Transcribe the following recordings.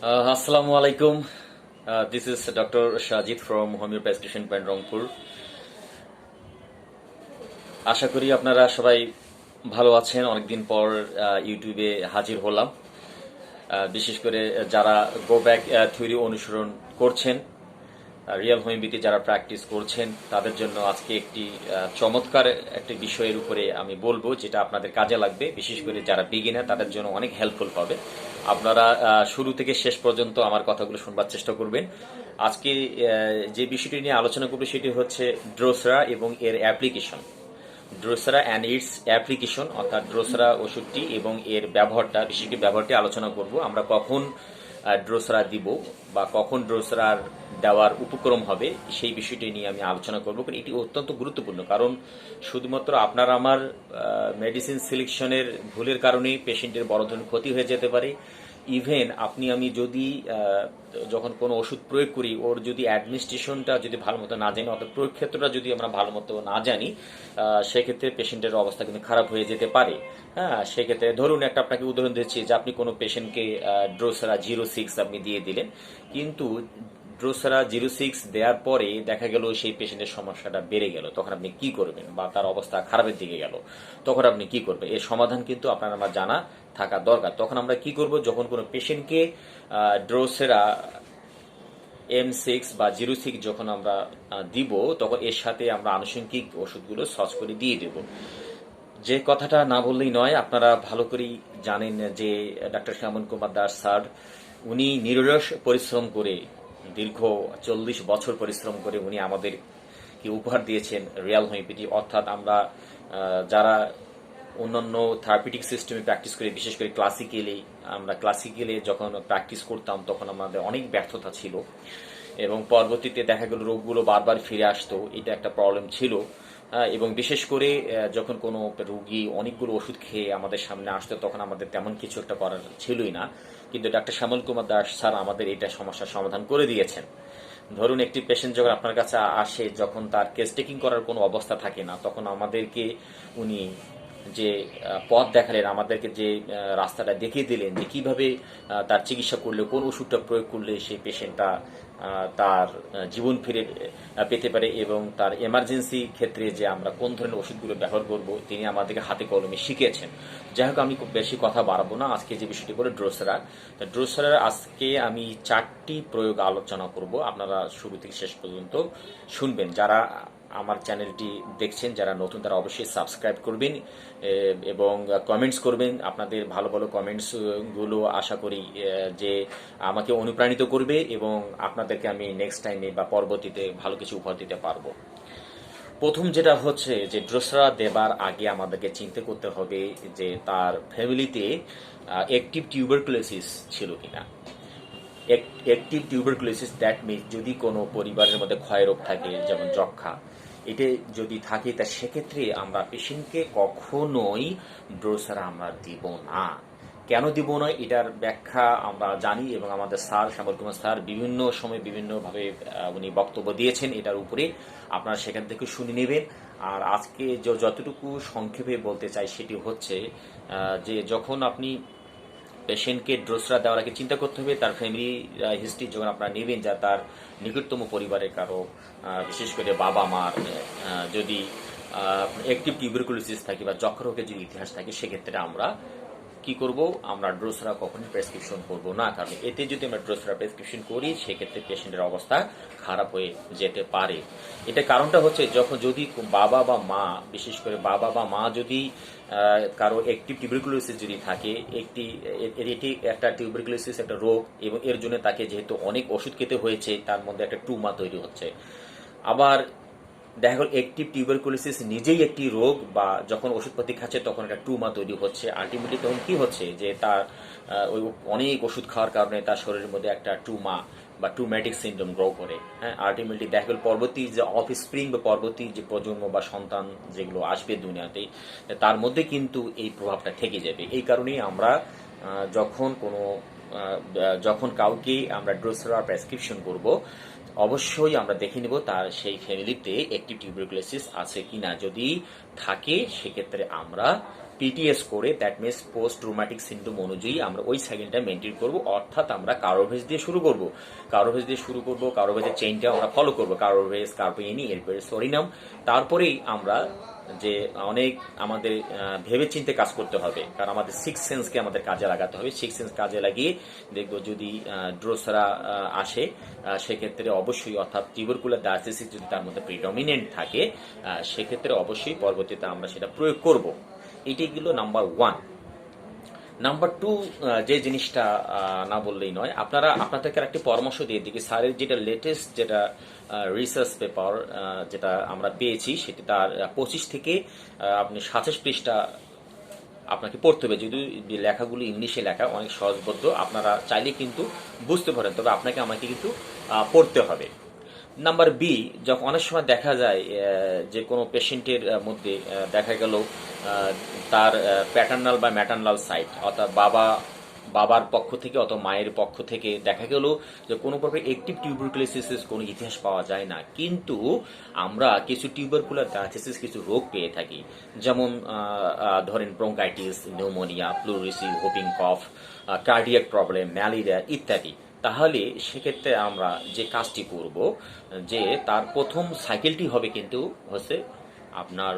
Assalamu alaikum. This is Dr. Shajid from Homeo Prescription Point Rangpur. আশা করি আপনারা সবাই ভালো আছেন। অনেকদিন পর ইউটিউবে হাজির হলাম। বিশেষ করে যারা গো ব্যাক থিওরি অনুসরণ করছেন, রিয়েল হোমিওপ্যাথি যারা প্র্যাকটিস করছেন, তাদের জন্য আজকে একটি চমৎকার একটি বিষয়ের উপরে আমি বলবো, যেটা আপনাদের কাজে লাগবে। বিশেষ করে যারা বিগিনার, তাদের জন্য অনেক হেল্পফুল হবে। আপনারা শুরু থেকে শেষ পর্যন্ত আমার কথাগুলো শুনবার চেষ্টা করবেন। আজকে যে বিষয়টি নিয়ে আলোচনা করবো সেটি হচ্ছে ড্রোসরা এবং এর অ্যাপ্লিকেশন। ড্রোসরা অ্যান্ড ইটস অ্যাপ্লিকেশন, অর্থাৎ ড্রোসরা ওষুধটি এবং এর ব্যবহারটা, বিশেষ করে ব্যবহারটি আলোচনা করব। আমরা কখন ড্রোসরা দিব বা কখন ড্রোসরার দেওয়ার উপক্রম হবে, সেই বিষয়টি নিয়ে আমি আলোচনা করব। এটি অত্যন্ত গুরুত্বপূর্ণ, কারণ শুধুমাত্র আপনার আমার মেডিসিন সিলেকশনের ভুলের কারণেই পেশেন্টের বড় ধরনের ক্ষতি হয়ে যেতে পারে। ইভেন আপনি আমি যদি যখন কোনো ওষুধ প্রয়োগ করি, ওর যদি অ্যাডমিনিস্ট্রেশনটা যদি ভালো মতো না জানি, অর্থাৎ প্রয়োগ ক্ষেত্রটা যদি আমরা ভালো মতো না জানি, সেক্ষেত্রে পেশেন্টের অবস্থা কিন্তু খারাপ হয়ে যেতে পারে। হ্যাঁ, সেক্ষেত্রে ধরুন একটা আপনাকে উদাহরণ দিচ্ছি, যে আপনি কোনো পেশেন্টকে ড্রোসেরা 06 আপনি দিয়ে দিলেন, কিন্তু ড্রোসেরা 06 দেওয়ার পরে দেখা গেল সেই পেশেন্টের সমস্যাটা বেড়ে গেল, তখন আপনি কি করবেন? বা তার অবস্থা খারাপের দিকে গেল, তখন আপনি কি করবেন? এর সমাধান কিন্তু আপনার আমার জানা থাকা দরকার। তখন আমরা কি করব? যখন কোনো পেশেন্টকে ড্রোসেরা M6 বা 06 যখন আমরা দিব, তখন এর সাথে আমরা আনুষঙ্গিক ওষুধগুলো সচ করে দিয়ে দেব। যে কথাটা না বললেই নয়, আপনারা ভালো করেই জানেন যে ডাক্তার শ্যামল কুমার দাস স্যার, উনি নিরলস পরিশ্রম করে, দীর্ঘ 40 বছর পরিশ্রম করে উনি আমাদেরকে উপহার দিয়েছেন রিয়াল হোমিওপ্যাথি। অর্থাৎ আমরা যারা অন্যান্য থেরাপিউটিক সিস্টেমে প্র্যাকটিস করি, বিশেষ করে আমরা ক্লাসিক্যালে যখন প্র্যাকটিস করতাম, তখন আমাদের অনেক ব্যর্থতা ছিল এবং পরবর্তীতে দেখা গেল রোগগুলো বারবার ফিরে আসতো। এটা একটা প্রবলেম ছিল। এবং বিশেষ করে যখন কোনো রোগী অনেকগুলো ওষুধ খেয়ে আমাদের সামনে আসতো, তখন আমাদের তেমন কিছু একটা করার ছিলই না। কিন্তু ডাক্তার শ্যামল কুমার দাস স্যার আমাদের এটা সমস্যার সমাধান করে দিয়েছেন। ধরুন একটি পেশেন্ট যখন আপনার কাছে আসে, যখন তার কেস টেকিং করার কোনো অবস্থা থাকে না, তখন আমাদেরকে উনি যে পথ দেখালেন, আমাদেরকে যে রাস্তাটা দেখিয়ে দিলেন, যে কিভাবে তার চিকিৎসা করলে, কোন ওষুধটা প্রয়োগ করলে সেই পেশেন্টটা তার জীবন ফিরে পেতে পারে, এবং তার এমার্জেন্সি ক্ষেত্রে যে আমরা কোন ধরনের ওষুধগুলো ব্যবহার করব, তিনি আমাদেরকে হাতে কলমে শিখিয়েছেন। যাই হোক, আমি খুব বেশি কথা বাড়াবো না। আজকে যে বিষয়টি বলে ড্রোসেরার আজকে আমি 4টি প্রয়োগ আলোচনা করব। আপনারা শুরু থেকে শেষ পর্যন্ত শুনবেন। যারা আমার চ্যানেলটি দেখছেন, যারা নতুন, তারা অবশ্যই সাবস্ক্রাইব করবেন এবং কমেন্টস করবেন। আপনাদের ভালো ভালো কমেন্টস গুলো আশা করি যে আমাকে অনুপ্রাণিত করবে, এবং আপনাদেরকে আমি নেক্সট টাইমে বা পরবর্তীতে ভালো কিছু উপহার দিতে পারবো। প্রথম যেটা হচ্ছে যে ড্রোসরা দেবার আগে আমাদেরকে চিন্তা করতে হবে যে তার ফ্যামিলিতে অ্যাক্টিভ টিউবারকুলোসিস ছিল কিনা। অ্যাক্টিভ টিউবারকুলোসিস, দ্যাট মিনস যদি কোনো পরিবারের মধ্যে ক্ষয়রোগ থাকে, যেমন যক্ষা, এটা যদি থাকে, তা সেক্ষেত্রে আমরা পেশেন্টকে কখনোই ড্রোসেরা আমরা দিব না। কেন দিব না, এটার ব্যাখ্যা আমরা জানি, এবং আমাদের স্যার শ্যামল কুমার স্যার বিভিন্ন সময় বিভিন্নভাবে উনি বক্তব্য দিয়েছেন এটার উপরে। আপনারা সেখান থেকে শুনে নেবেন। আর আজকে যতটুকু সংক্ষেপে বলতে চাই সেটি হচ্ছে যে যখন আপনি পেশেন্টকে ড্রোসরা দেওয়ার আগে চিন্তা করতে হবে তার ফ্যামিলি হিস্ট্রি যখন আপনারা নেবেন, যা তার নিকটতম পরিবারের কারো, বিশেষ করে বাবা মার যদি অ্যাক্টিভ টিউবারকুলোসিস থাকে বা যক্ষারোগের যদি ইতিহাস থাকে, সেক্ষেত্রে আমরা কি করব? আমরা ড্রোসরা কখনোই প্রেসক্রিপশন করব না, কারণ এতে যদি আমরা ড্রোসরা প্রেসক্রিপশন করি, সেক্ষেত্রে পেশেন্টের অবস্থা খারাপ হয়ে যেতে পারে। এটা কারণটা হচ্ছে, যদি বাবা বা মা, বিশেষ করে বাবা বা মা যদি কারো অ্যাক্টিভ টিউবারকুলোসিস যদি থাকে, এটি একটা টিউবারকুলোসিস একটা রোগ, এবং এর জন্য তাকে যেহেতু অনেক ওষুধ খেতে হয়েছে, তার মধ্যে একটা ট্রুমা তৈরি হচ্ছে। আবার দেখা গেল অ্যাক্টিভ টিউবারকুলোসিস নিজেই একটি রোগ, বা যখন ওষুধপাতি খাচ্ছে তখন একটা ট্রুমা তৈরি হচ্ছে। আলটিমেটলি তখন কি হচ্ছে, যে তার ওই অনেক ওষুধ খাওয়ার কারণে তার শরীরের মধ্যে একটা ট্রুমা বা ট্রুম্যাটিক সিনড্রোম গ্রো করে। হ্যাঁ, আলটিমেটলি দেখা গেল পরবর্তী যে অফ স্প্রিং বা পরবর্তী যে প্রজন্ম বা সন্তান যেগুলো আসবে দুনিয়াতে, তার মধ্যে কিন্তু এই প্রভাবটা থেকে যাবে। এই কারণেই আমরা যখন কোনো যখন কাউকে আমরা ড্রোসেরা প্রেসক্রিপশন করব, অবশ্যই আমরা দেখে নেব তার সেই ফ্যামিলিতে অ্যাক্টিভ টিউবারকুলোসিস আছে কিনা। যদি থাকে, সেক্ষেত্রে আমরা পিটিএস করে, that means post traumatic syndrome অনুযায়ী আমরা ওই সাইকেলটা মেনটেন করব। অর্থাৎ আমরা কার্বোভেজ দিয়ে শুরু করব, কার্বোভেজের চেইনটা আমরা ফলো করব, কার্বোভেজ, কার্বোইনি, এরপরে সরিনাম। তারপরেই আমরা যে অনেক আমাদের ভেবে চিন্তে কাজ করতে হবে, কারণ আমাদের সিক্স সেন্সকে আমাদের কাজে লাগাতে হবে। সিক্স সেন্স কাজে লাগিয়ে দেখবো যদি ড্রোসরা আসে, সেক্ষেত্রে অবশ্যই, অর্থাৎ টিউবারকুলার ডায়াথেসিস যদি তার মধ্যে প্রিডমিনেন্ট থাকে, সেক্ষেত্রে অবশ্যই পরবর্তীতে আমরা সেটা প্রয়োগ করব। এটাই গেল নাম্বার 1। নাম্বার 2, যে জিনিসটা না বললেই নয়, আপনাদেরকে একটি পরামর্শ দিয়ে দিই, স্যারের যেটা লেটেস্ট যেটা রিসার্চ পেপার যেটা আমরা পেয়েছি, সেটা তার 25 থেকে আপনি 27 পৃষ্ঠা আপনাকে পড়তে হবে। যদি লেখাগুলো ইংলিশে লেখা, অনেক সহজবোধ্য, আপনারা চাইলে কিন্তু বুঝতে পারেন, তবে আমাকে কিন্তু পড়তে হবে। নাম্বার বি, যখন অনেক সময় দেখা যায় যে কোনো পেশেন্টের মধ্যে দেখা গেল তার প্যাটার্নাল বা ম্যাটার্নাল সাইড, অর্থাৎ বাবার পক্ষ থেকে অথবা মায়ের পক্ষ থেকে দেখা গেল যে কোনো প্রকার অ্যাক্টিভ টিউবারকুলোসিসের কোনো ইতিহাস পাওয়া যায় না, কিন্তু আমরা কিছু টিউবারকুলার ডায়াথেসিস কিছু রোগ পেয়ে থাকি, যেমন ধরেন ব্রঙ্কাইটিস, নিউমোনিয়া, প্লুরিসি, হোপিং কফ, কার্ডিয়াক প্রবলেম, ম্যালেরিয়া ইত্যাদি। তাহলে সেক্ষেত্রে আমরা যে কাজটি করব, যে তার প্রথম সাইকেলটি হবে কিন্তু আপনার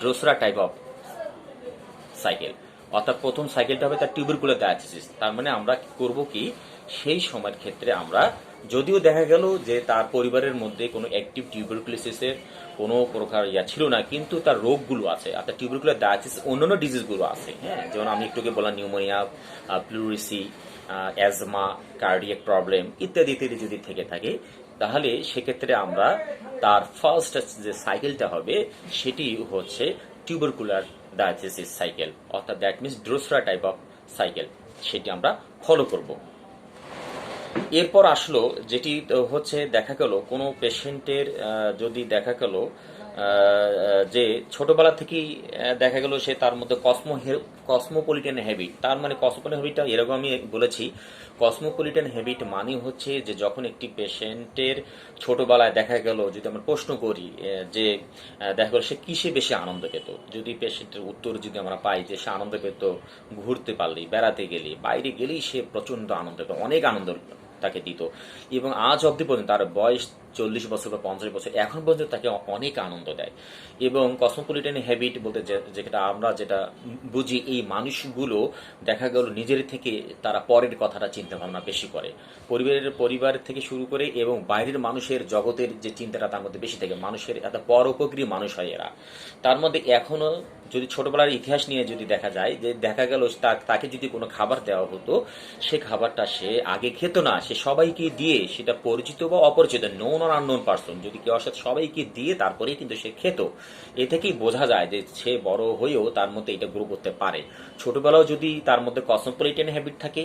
ড্রোসরা টাইপ অফ সাইকেল, অর্থাৎ প্রথম সাইকেলটা হবে তার টিউবারকুলার ডায়াথেসিস। তার মানে আমরা করব কি, সেই সময়ের ক্ষেত্রে আমরা, যদিও দেখা গেল যে তার পরিবারের মধ্যে কোনো অ্যাক্টিভ টিউবারকুলোসিসের কোনো প্রকার ছিল না, কিন্তু তার রোগগুলো আছে, অর্থাৎ টিউবারকুলার ডায়াথেসিস অন্যান্য ডিজিজগুলো আছে। হ্যাঁ, যেমন আমি একটুকে বললাম pneumonia, pleurisy, asthma, cardiac problem ইত্যাদি ইত্যাদি যদি থেকে থাকে, তাহলে সেক্ষেত্রে আমরা তার ফার্স্ট যে সাইকেলটা হবে সেটি হচ্ছে টিউবারকুলার ডায়াথেসিস সাইকেল, অর্থাৎ that means drosera type of cycle, সেটি আমরা ফলো করব। এরপর আসলো যেটি হচ্ছে, দেখা গেল কোনো পেশেন্টের যদি দেখা গেল যে ছোটবেলা থেকেই দেখা গেল সে তার মধ্যে কসমোপলিটান হ্যাবিট, তার মানে কসমোপলিটান হ্যাবিটটা এরকম আমি বলেছি, কসমোপলিটান হ্যাবিট মানে হচ্ছে যে যখন একটি পেশেন্টের ছোটবেলায় দেখা গেল, যদি আমরা প্রশ্ন করি যে দেখা গেল সে কিসে বেশি আনন্দ পেত, যদি পেশেন্টের উত্তর যদি আমরা পাই যে সে আনন্দ পেত ঘুরতে পারলেই, বেড়াতে গেলে, বাইরে গেলেই সে প্রচন্ড আনন্দ পেত, অনেক আনন্দ তাকে দিত, এবং আজ অব্দি পর্যন্ত তার বয়স 40 বছর বা 50 বছর, এখন পর্যন্ত তাকে অনেক আনন্দ দেয়। এবং কসমোপলিটান হ্যাবিট বলতে যেটা আমরা যেটা বুঝি, এই মানুষগুলো দেখা গেল নিজের থেকে তারা পরের কথাটা চিন্তা ভাবনা বেশি করে, পরিবার থেকে শুরু করে এবং বাইরের মানুষের জগতের যে চিন্তাটা তার মধ্যে বেশি থাকে, মানুষের এত পরোপকারী মানুষ হয় এরা। তার মধ্যে এখনো যদি ছোটবেলার ইতিহাস নিয়ে যদি দেখা যায়, যে দেখা গেল তাকে যদি কোনো খাবার দেওয়া হতো, সে খাবারটা সে আগে খেত না, সে সবাইকে দিয়ে, সেটা পরিচিত বা অপরিচিত, নোন আর আননোন পার্সন, যদি কেউ আসে সবাইকে দিয়ে তারপরেই কিন্তু সে খেত। এ থেকেই বোঝা যায় যে সে বড় হয়েও তার মধ্যে এটা গ্রো করতে পারে। ছোটবেলাও যদি তার মধ্যে কসমোপলিটান হ্যাবিট থাকে,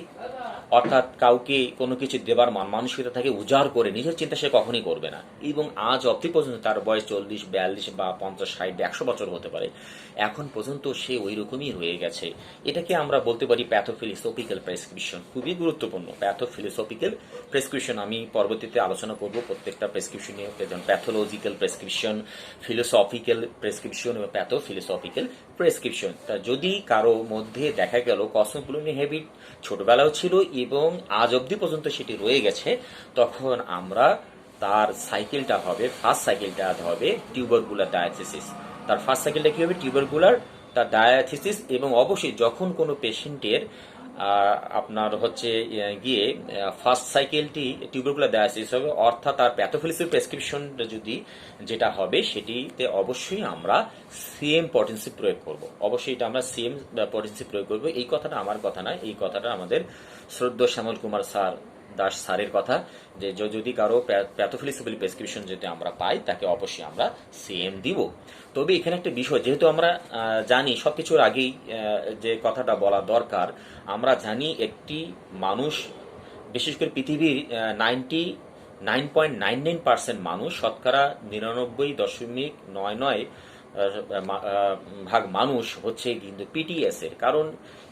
অর্থাৎ কাউকে কোনো কিছু দেবার মানসিকতা থাকে, উজাড় করে নিজের চিন্তা সে কখনই করবে না, এবং আজ অবধি পর্যন্ত তার বয়স 40, 42 বা 50, 60, 100 বছর হতে পারে, এখন পর্যন্ত সে ওই রকমই রয়ে গেছে। এটাকে আমরা বলতে পারি প্যাথোফিলোসফিক্যাল প্রেসক্রিপশন। খুবই গুরুত্বপূর্ণ প্যাথোফিলোসফিক্যাল প্রেসক্রিপশন। আমি পরবর্তীতে আলোচনা করব প্রত্যেকটা প্রেসক্রিপশন নিয়ে, যেমন প্যাথোলজিক্যাল প্রেসক্রিপশন, ফিলোসফিক্যাল প্রেসক্রিপশন এবং প্যাথোফিলোসফিক্যাল প্রেসক্রিপশন। তা যদি কারো মধ্যে দেখা গেল কসমোপলিটান হ্যাবিট ছোটবেলাও ছিল এবং আজ অবধি পর্যন্ত সেটি রয়ে গেছে, তখন আমরা তার সাইকেলটা হবে, ফার্স্ট সাইকেলটা হবে টিউবারকুলার ডায়াথেসিস। তার ফার্স্ট সাইকেলটা কি হবে? টিউবারকুলার তার ডায়াথেসিস। এবং অবশ্যই যখন কোনো পেশেন্টের আপনার গিয়ে ফার্স্ট সাইকেলটি টিউবারকুলার ডায়াথেসিস হবে, অর্থাৎ তার প্যাথোফিলোসফিক্যাল প্রেসক্রিপশন যেটা হবে, সেটিতে অবশ্যই আমরা সিএম পটেন্সি প্রয়োগ করব। অবশ্যই এটা আমরা সিএম পটেন্সি প্রয়োগ করব। এই কথাটা আমার কথা নয়, এই কথাটা আমাদের শ্রদ্ধেয় শ্যামল কুমার দাস স্যারের কথা, যে যদি কারো প্যাথোফিলোসফিক্যাল প্রেসক্রিপশন যদি আমরা পাই, তাকে অবশ্যই আমরা সিএম দিব। তবে এখানে একটা বিষয়, যেহেতু আমরা জানি সবকিছুর আগেই যে কথাটা বলা দরকার, আমরা জানি একটি মানুষ, বিশেষ করে পৃথিবীর 99.99% মানুষ, শতকরা 99.99 ভাগ মানুষ হচ্ছে কিন্তু পিটিএস এর, কারণ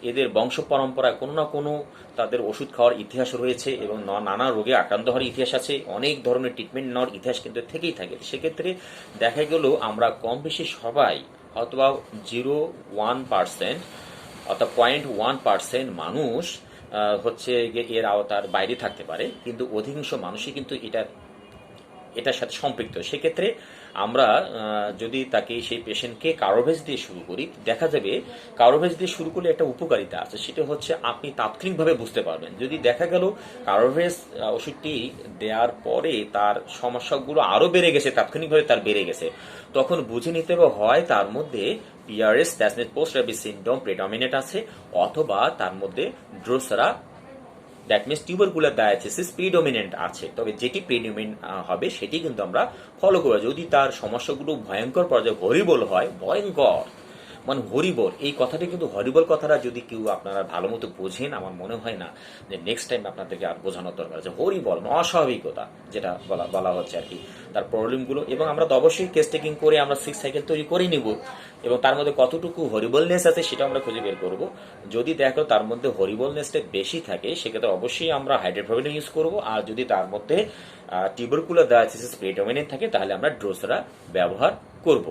এদের বংশ পরম্পরায় কোনো না কোনো তাদের ওষুধ খাওয়ার ইতিহাস রয়েছে এবং নানা রোগে আক্রান্ত হওয়ার ইতিহাস আছে, অনেক ধরনের ট্রিটমেন্ট নেওয়ার ইতিহাস কিন্তু থেকেই থাকে। সেক্ষেত্রে দেখা গেল আমরা কম বেশি সবাই অথবা 0.1%, অর্থাৎ 0.1% মানুষ হচ্ছে এর আওতার বাইরে থাকতে পারে, কিন্তু অধিকাংশ মানুষই কিন্তু এটার সাথে সম্পৃক্ত। সেক্ষেত্রে আমরা যদি তাকে সেই পেশেন্টকে কার্বোভেজ দিয়ে শুরু করি, দেখা যাবে কার্বোভেজ দিয়ে শুরু করলে একটা উপকারিতা আছে, সেটা হচ্ছে আপনি তাৎক্ষণিকভাবে বুঝতে পারবেন। যদি দেখা গেল কার্বোভেজ ওষুধটি দেওয়ার পরে তার সমস্যাগুলো আরও বেড়ে গেছে, তাৎক্ষণিকভাবে তার বেড়ে গেছে, তখন বুঝে নিতে হবে হয় তার মধ্যে PRS, that's means post rabies syndrome predominant আছে, অথবা তার মধ্যে drosera, that means tubercular diathesis predominant আছে। তবে যেটি প্রিডমিনেন্ট হবে সেটি কিন্তু আমরা ফলো করবো। যদি তার সমস্যাগুলো ভয়ঙ্কর পর্যায়ে হরিবল হয়, ভয়ঙ্কর মানে হরিবল, এই কথাটি কিন্তু হরিবল কথাটা যদি কেউ আপনারা ভালো মতো বোঝেন, আমার মনে হয় না যে নেক্সট টাইম আপনাদেরকে আর বোঝানোর দরকার আছে। হরিবল অস্বাভাবিকতা যেটা বলা হচ্ছে আর কি, তার প্রবলেমগুলো। এবং আমরা তো অবশ্যই কেস টেকিং করে আমরা 6 সাইকেল তৈরি করে নিব, এবং তার মধ্যে কতটুকু হরিবলনেস আছে সেটা আমরা খুঁজে বের করব। যদি দেখো তার মধ্যে হরিবলনেসটা বেশি থাকে, সেক্ষেত্রে অবশ্যই আমরা হাইড্রোফ্লোভিন ইউজ করব। আর যদি তার মধ্যে টিউবারকুলার ডায়াথেসিস প্রিডমিনেন্ট থাকে, তাহলে আমরা ড্রোসরা ব্যবহার করব।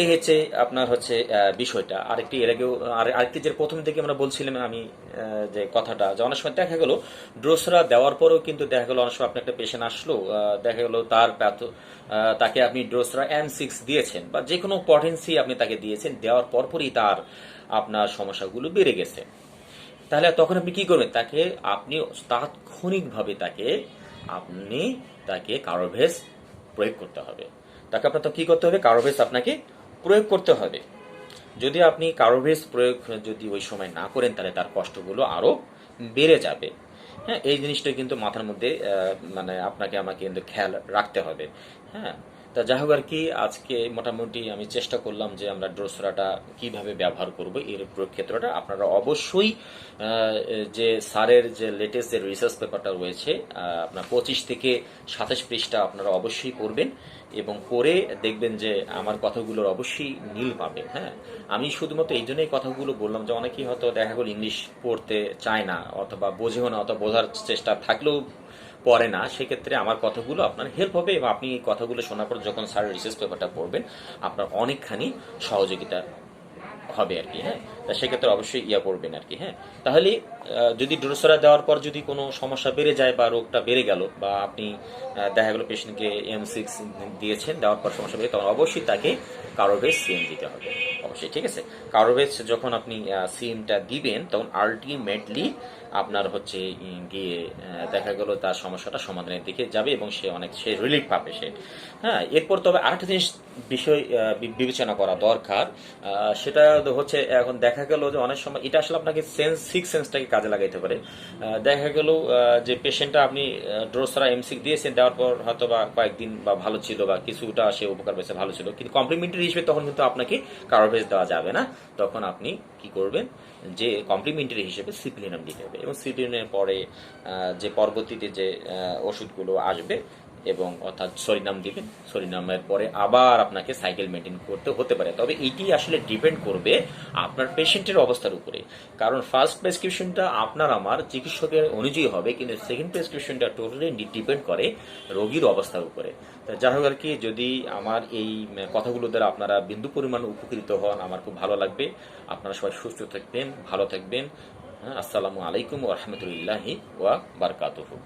এই হচ্ছে আপনার হচ্ছে বিষয়টা। আরেকটি এর আগেও আরেকটি যে প্রথম থেকে আমরা বলছিলাম আমি, যে কথাটা যে অনেক সময় দেখা গেল ড্রোসরা দেওয়ার পরেও কিন্তু দেখা গেল অনেক সময় আপনার একটা পেশেন্ট আসলো, দেখা গেল তাকে আপনি ড্রোসরা M6 দিয়েছেন বা যে কোনো পটেন্সি আপনি তাকে দিয়েছেন, দেওয়ার পরপরই তার আপনার সমস্যাগুলো বেড়ে গেছে। তাহলে তখন আপনি কি করবেন? আপনি তাৎক্ষণিকভাবে তাকে কার্বোভেজ প্রয়োগ করতে হবে। আপনার তো কি করতে হবে? কার্বোভেজ আপনাকে প্রয়োগ করতে হবে। যদি আপনি কার্বোভেজ প্রয়োগ যদি ওই সময় না করেন, তাহলে তার কষ্টগুলো আরো বেড়ে যাবে। হ্যাঁ, এই জিনিসটা কিন্তু মাথার মধ্যে মানে আপনাকে আমাকে কিন্তু খেয়াল রাখতে হবে। হ্যাঁ, তা যাই হোক আর কি, আজকে মোটামুটি আমি চেষ্টা করলাম যে আমরা ড্রোসরাটা কিভাবে ব্যবহার করব এর প্রয়োগ ক্ষেত্রটা। আপনারা অবশ্যই যে স্যারের যে লেটেস্ট যে রিসার্চ পেপারটা রয়েছে, আপনার 25 থেকে 27 পৃষ্ঠা আপনারা অবশ্যই পড়বেন, এবং পড়ে দেখবেন যে আমার কথাগুলোর অবশ্যই মিল পাবে। হ্যাঁ, আমি শুধুমাত্র এই জন্যই কথাগুলো বললাম যে অনেকেই হয়তো দেখা গেল ইংলিশ পড়তে চায় না, অথবা বোঝেও না, অথবা বোঝার চেষ্টা থাকলেও পড়ে না। সেক্ষেত্রে আমার কথাগুলো আপনার হেল্প হবে, এবং আপনি এই কথাগুলো শোনার পর যখন স্যারের রিসার্চ পেপারটা পড়বেন, আপনার অনেকখানি সহযোগিতা হবে আর কি। হ্যাঁ, তা সেক্ষেত্রে অবশ্যই পড়বেন আর কি। হ্যাঁ, তাহলে যদি ড্রোসরা দেওয়ার পর যদি কোনো সমস্যা বেড়ে যায় বা রোগটা বেড়ে গেল, বা আপনি দেখা গেল পেশেন্টকে M6 দিয়েছেন, দেওয়ার পর সমস্যা বেড়ে, তখন অবশ্যই তাকে কার্বোভেজ সিএম দিতে হবে অবশ্যই। ঠিক আছে, কার্বোভেজ যখন আপনি সিএমটা দিবেন, তখন আলটিমেটলি আপনার হচ্ছে গিয়ে দেখা গেল তার সমস্যাটা সমাধানের দিকে যাবে, এবং সে রিলিফ পাবে সে। হ্যাঁ, এরপর তবে আরেকটা বিষয় বিবেচনা করা দরকার, সেটা হচ্ছে এখন দেখা গেল যে অনেক সময় এটা আসলে আপনাকে সিক্স সেন্সটাকে কাজে লাগাইতে পারে। দেখা গেল যে পেশেন্টটা আপনি ড্রোসরা M6 দিয়েছেন, দেওয়ার পর হয়তো বা কয়েকদিন বা ভালো ছিল, বা কিছুটা সে উপকার পেয়েছে, ভালো ছিল, কিন্তু কমপ্লিমেন্টারি হিসেবে তখন কিন্তু আপনাকে কার্বোভেজ দেওয়া যাবে না। তখন আপনি কি করবেন? যে কমপ্লিমেন্টারি হিসেবে সিপ্লিনাম দিতে হবে, এবং সিপ্লিনের পরে যে পরবর্তীতে যে ওষুধগুলো আসবে, এবং অর্থাৎ সরিনাম দিবেন, সরিনামের পরে আবার আপনাকে সাইকেল মেনটেন করতে হতে পারে। তবে এটি আসলে ডিপেন্ড করবে আপনার পেশেন্টের অবস্থার উপরে, কারণ ফার্স্ট প্রেসক্রিপশনটা আপনার আমার চিকিৎসকের অনুযায়ী হবে, কিন্তু সেকেন্ড প্রেসক্রিপশনটা টোটালি ডিপেন্ড করে রোগীর অবস্থার উপরে। যাই হোক আর কি, যদি আমার এই কথাগুলো দ্বারা আপনারা বিন্দু পরিমাণ উপকৃত হন, আমার খুব ভালো লাগবে। আপনারা সবাই সুস্থ থাকবেন, ভালো থাকবেন। আসসালামু আলাইকুম ওয়া রাহমাতুল্লাহি ওয়া বারাকাতুহু।